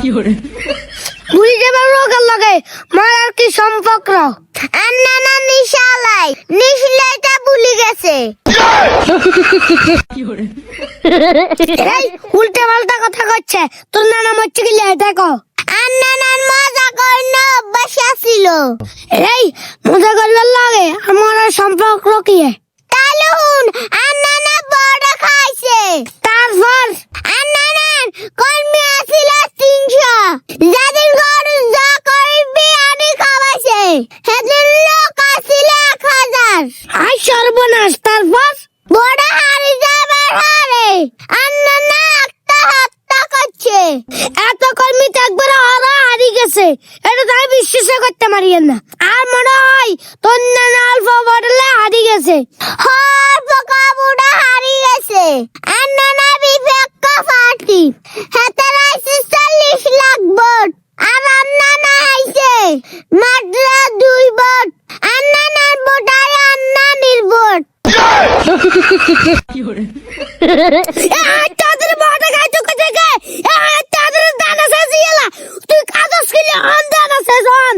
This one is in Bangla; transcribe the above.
ভুলি যাবার রোগের লাগে মারার কি সম্পর্ক? আন্না না নিশালাই নিশলাইটা ভুলি গেছে। এই উল্টা পাল্টা কথা কচ্ছে, তোর নানা মরছে কি লাই দেখো। আন্না নান মজা করে না অভ্যাস ছিল। এই মজা করলে লাগে আমার সম্পর্ক কি? তাহলে হুন আন্না না বড় খাইছে, তারপর আন্না নান কর্মী আসিল 300, যাদের ঘর যা করবি আনি খাওয়াইছে, সেদিন লোক আসিল 1000। আই সর্বনাশ, তারপর বড় হারি যাবার হারে আন্না না একটা হত্যা করছে। এত কর্মী একবার হারি গেছে, এটা তাই বিশ্বাস করতে পারি না। আর মনে হয় তোর নানা অল্প বদলে হারি গেছে। অল্প কাবুটা হারি গেছে। আর নানা বিপক্ষ পার্টি হাতে রাইছে 40 লাখ ভোট, আর নানা হাইছে মাত্র 2 ভোট। আর নানার ভোট আর নানির ভোট। তাদের ভোট গাইতো কোথায়? তাদের দানা শেষ হয়ে গেল, তুই কাগজ কিনে দানা শেষ হন।